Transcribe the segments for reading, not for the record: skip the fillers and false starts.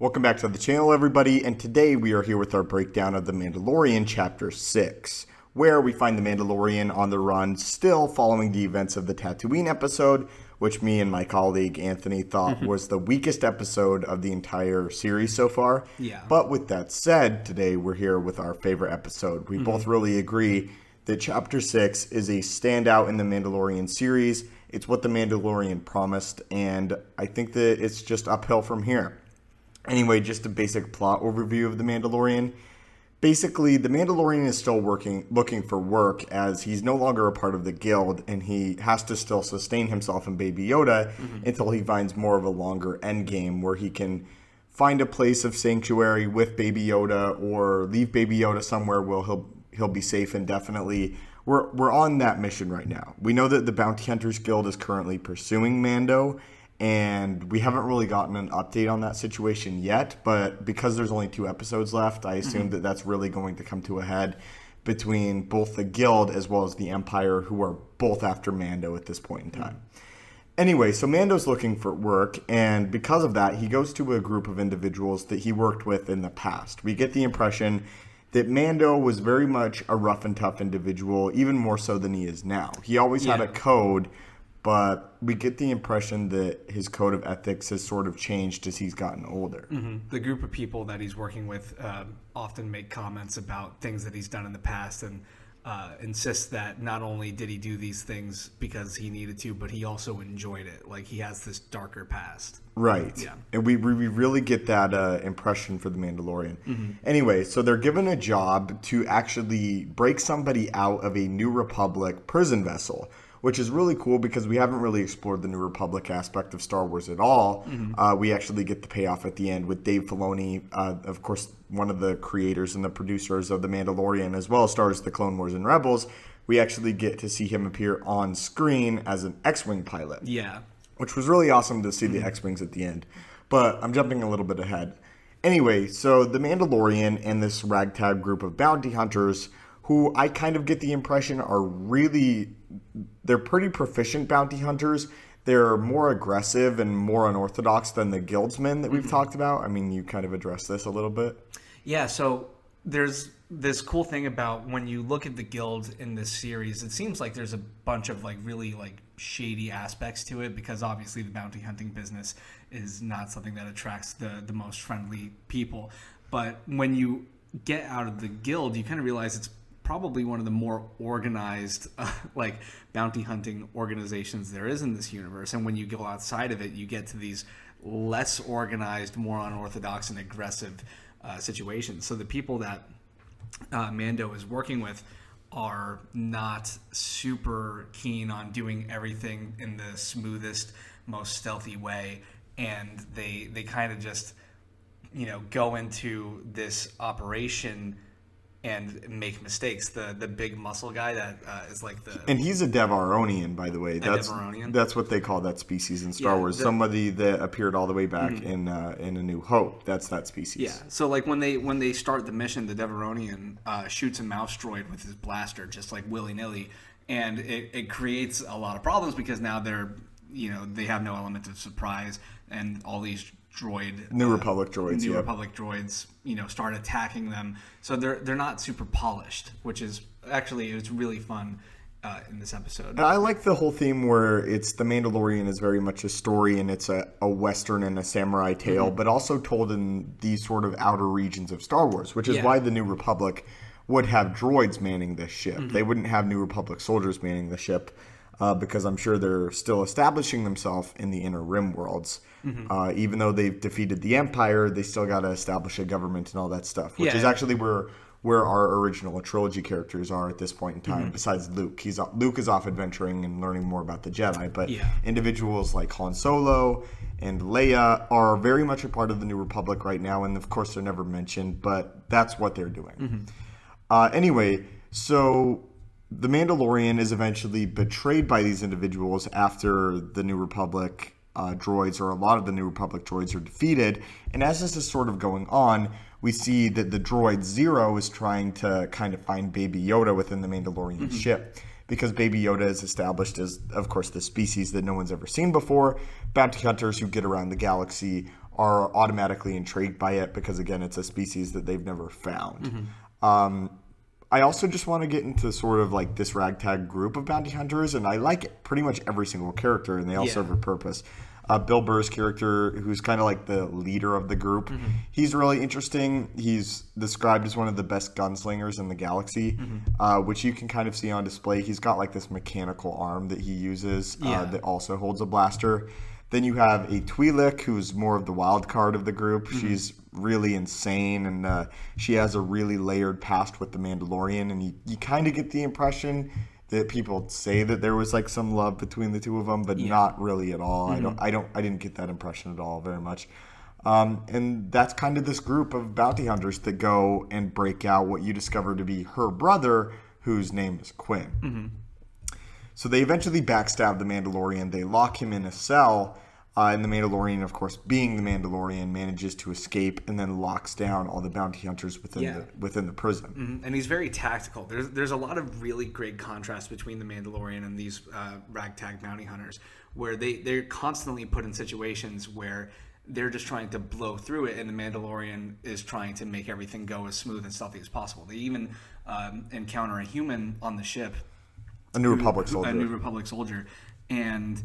Welcome back to the channel, everybody, and today we are here with our breakdown of The Mandalorian Chapter 6, where we find the Mandalorian on the run, still following the events of the Tatooine episode, which me and my colleague Anthony thought was the weakest episode of the entire series so far. Yeah. But with that said, today we're here with our favorite episode. We both really agree that Chapter 6 is a standout in the Mandalorian series. It's what the Mandalorian promised, and I think that it's just uphill from here. Anyway, just a basic plot overview of The Mandalorian. Basically, The Mandalorian is still looking for work as he's no longer a part of the guild and he has to still sustain himself and Baby Yoda until he finds more of a longer end game where he can find a place of sanctuary with Baby Yoda or leave Baby Yoda somewhere where he'll be safe indefinitely. We're on that mission right now. We know that the Bounty Hunters Guild is currently pursuing Mando, and we haven't really gotten an update on that situation yet, but because there's only 2 episodes left, I assume that that's really going to come to a head between both the Guild as well as the Empire, who are both after Mando at this point in time. Anyway, so Mando's looking for work, and because of that, he goes to a group of individuals that he worked with in the past. We get the impression that Mando was very much a rough and tough individual, even more so than he is now. He always had a code, but we get the impression that his code of ethics has sort of changed as he's gotten older. The group of people that he's working with often make comments about things that he's done in the past and insist that not only did he do these things because he needed to, but he also enjoyed it. Like, he has this darker past. Right. Yeah. And we really get that impression for the Mandalorian. Anyway, so they're given a job to actually break somebody out of a New Republic prison vessel, which is really cool because we haven't really explored the New Republic aspect of Star Wars at all. We actually get the payoff at the end with Dave Filoni, of course, one of the creators and the producers of The Mandalorian, as well as stars The Clone Wars and Rebels. We actually get to see him appear on screen as an X-Wing pilot. Yeah. Which was really awesome to see the X-Wings at the end. But I'm jumping a little bit ahead. Anyway, so the Mandalorian and this ragtag group of bounty hunters, who I kind of get the impression are they're pretty proficient bounty hunters. They're more aggressive and more unorthodox than the guildsmen that we've talked about. I mean, you kind of addressed this a little bit. Yeah, so there's this cool thing about when you look at the guild in this series, it seems like there's a bunch of really shady aspects to it, because obviously the bounty hunting business is not something that attracts the most friendly people. But when you get out of the guild, you kind of realize it's probably one of the more organized bounty hunting organizations there is in this universe. And when you go outside of it, you get to these less organized, more unorthodox and aggressive situations. So the people that Mando is working with are not super keen on doing everything in the smoothest, most stealthy way, and they kind of just go into this operation and make mistakes. The big muscle guy that is and he's a Devaronian, by the way. Devaronian? That's what they call that species in Star Wars. Somebody that appeared all the way back in A New Hope. That's that species. Yeah. So when they start the mission, the Devaronian shoots a mouse droid with his blaster just willy nilly, and it creates a lot of problems because now they have no element of surprise, and all these New Republic droids start attacking them. So they're not super polished, which is actually, it's really fun in this episode. And I like the whole theme where it's the Mandalorian is very much a story, and it's a Western and a samurai tale, but also told in these sort of outer regions of Star Wars, which is why the New Republic would have droids manning this ship. They wouldn't have New Republic soldiers manning the ship. Because I'm sure they're still establishing themselves in the Inner Rim worlds. Even though they've defeated the Empire, they still got to establish a government and all that stuff, which is actually where our original trilogy characters are at this point in time, besides Luke. Luke is off adventuring and learning more about the Jedi, but individuals like Han Solo and Leia are very much a part of the New Republic right now, and of course they're never mentioned, but that's what they're doing. Anyway, so the Mandalorian is eventually betrayed by these individuals after the New Republic droids, or a lot of the New Republic droids, are defeated. And as this is sort of going on, we see that the droid Zero is trying to kind of find Baby Yoda within the Mandalorian ship. Because Baby Yoda is established as, of course, the species that no one's ever seen before. Bounty hunters who get around the galaxy are automatically intrigued by it because, again, it's a species that they've never found. I also just want to get into sort of like this ragtag group of bounty hunters, and I like pretty much every single character, and they all serve a purpose. Bill Burr's character, who's kind of like the leader of the group, he's really interesting. He's described as one of the best gunslingers in the galaxy, which you can kind of see on display. He's got like this mechanical arm that he uses that also holds a blaster. Then you have a Twi'lek, who's more of the wild card of the group. She's really insane, and she has a really layered past with the Mandalorian, and you kind of get the impression that people say that there was like some love between the two of them, but not really at all. I didn't get that impression at all very much. And that's kind of this group of bounty hunters that go and break out what you discover to be her brother, whose name is Quinn. So they eventually backstab the Mandalorian. They lock him in a cell. And the Mandalorian, of course, being the Mandalorian, manages to escape and then locks down all the bounty hunters within the prison. And he's very tactical. There's a lot of really great contrast between the Mandalorian and these ragtag bounty hunters, where they're constantly put in situations where they're just trying to blow through it, and the Mandalorian is trying to make everything go as smooth and stealthy as possible. They even encounter a human on the ship. A New Republic soldier. And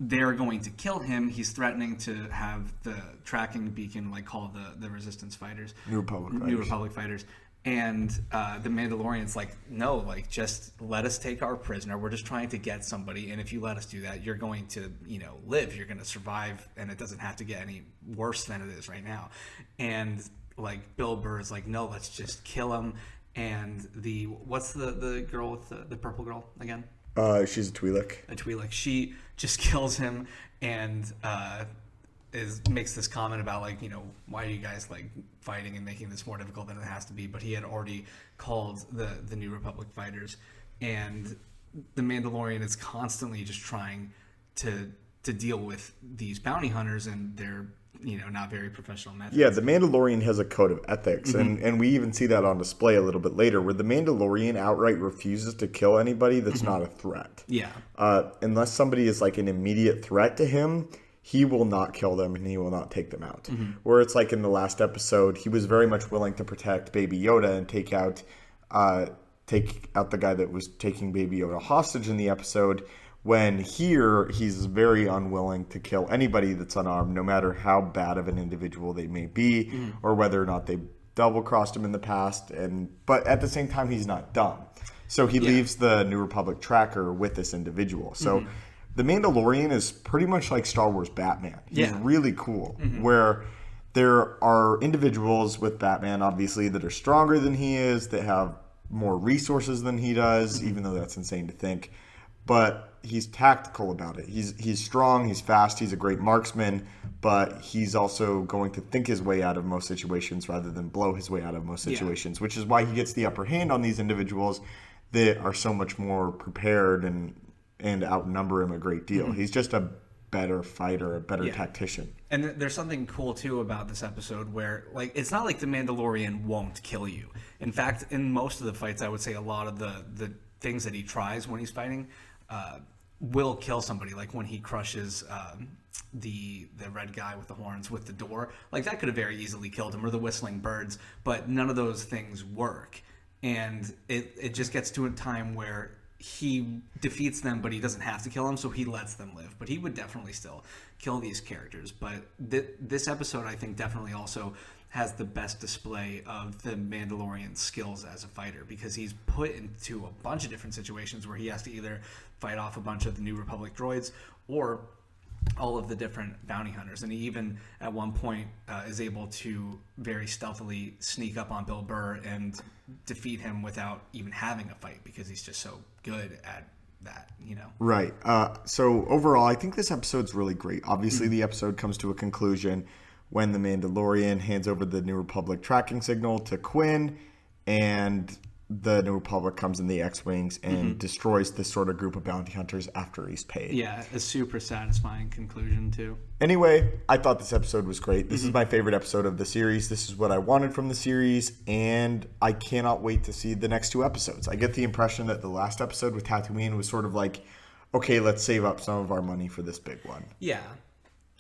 they're going to kill him. He's threatening to have the tracking beacon call the Resistance fighters. New Republic fighters. And the Mandalorian's like, no, just let us take our prisoner. We're just trying to get somebody. And if you let us do that, you're going to, live. You're going to survive. And it doesn't have to get any worse than it is right now. And Bill Burr is like, no, let's just kill him. And what's the girl with the purple girl again? She's a Twi'lek. She just kills him and makes this comment about why are you guys fighting and making this more difficult than it has to be? But he had already called the New Republic fighters, and the Mandalorian is constantly just trying to deal with these bounty hunters and their not very professional methods. Yeah, the Mandalorian has a code of ethics, and we even see that on display a little bit later, where the Mandalorian outright refuses to kill anybody that's not a threat. Yeah. Unless somebody is an immediate threat to him, he will not kill them and he will not take them out. Where it's in the last episode, he was very much willing to protect Baby Yoda and take out the guy that was taking Baby Yoda hostage in the episode. When here, he's very unwilling to kill anybody that's unarmed, no matter how bad of an individual they may be, or whether or not they double-crossed him in the past. But at the same time, he's not dumb. So he leaves the New Republic tracker with this individual. So the Mandalorian is pretty much like Star Wars Batman. He's really cool, where there are individuals with Batman, obviously, that are stronger than he is, that have more resources than he does, even though that's insane to think. But he's tactical about it. He's strong, he's fast, he's a great marksman, but he's also going to think his way out of most situations rather than blow his way out of most situations, which is why he gets the upper hand on these individuals that are so much more prepared and outnumber him a great deal. He's just a better fighter, a better tactician. And there's something cool, too, about this episode where, it's not like the Mandalorian won't kill you. In fact, in most of the fights, I would say a lot of the things that he tries when he's fighting will kill somebody. Like when he crushes the red guy with the horns with the door. That could have very easily killed him, or the whistling birds, but none of those things work. And it just gets to a time where he defeats them, but he doesn't have to kill them, so he lets them live. But he would definitely still kill these characters. But this episode, I think, definitely also has the best display of the Mandalorian's skills as a fighter, because he's put into a bunch of different situations where he has to either fight off a bunch of the New Republic droids or all of the different bounty hunters. And he even, at one point, is able to very stealthily sneak up on Bill Burr and defeat him without even having a fight, because he's just so good at that, Right. So overall, I think this episode's really great. Obviously, the episode comes to a conclusion when the Mandalorian hands over the New Republic tracking signal to Quinn, and the New Republic comes in the X-Wings and destroys this sort of group of bounty hunters after he's paid. Yeah, a super satisfying conclusion, too. Anyway, I thought this episode was great. This is my favorite episode of the series. This is what I wanted from the series, and I cannot wait to see the next two episodes. I get the impression that the last episode with Tatooine was sort of okay, let's save up some of our money for this big one. Yeah.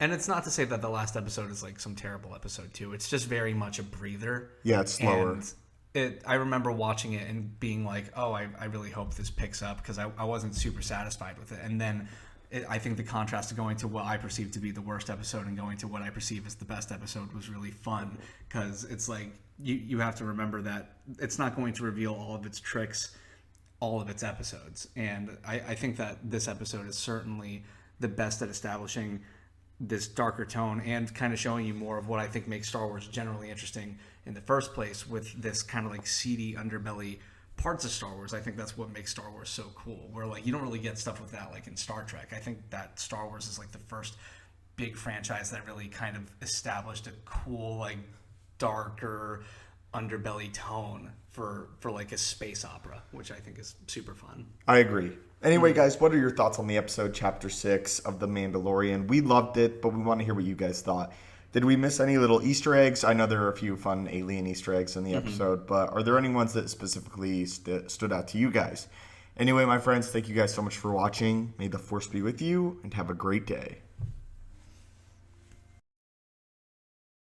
And it's not to say that the last episode is like some terrible episode too. It's just very much a breather. Yeah, it's slower. And I remember watching it and being like, oh, I really hope this picks up, because I wasn't super satisfied with it. And then I think the contrast to going to what I perceive to be the worst episode and going to what I perceive as the best episode was really fun, because it's like you have to remember that it's not going to reveal all of its tricks, all of its episodes. And I think that this episode is certainly the best at establishing this darker tone and kind of showing you more of what I think makes Star Wars generally interesting in the first place, with this kind of like seedy underbelly parts of Star Wars. I think that's what makes Star Wars so cool, where like you don't really get stuff with that like in Star Trek. I think that Star Wars is like the first big franchise that really kind of established a cool, like darker underbelly tone for like a space opera, which I think is super fun. I agree. Anyway, guys, what are your thoughts on the episode Chapter 6 of The Mandalorian? We loved it, but we want to hear what you guys thought. Did we miss any little Easter eggs? I know there are a few fun alien Easter eggs in the episode, but are there any ones that specifically stood out to you guys? Anyway, my friends, thank you guys so much for watching. May the Force be with you, and have a great day.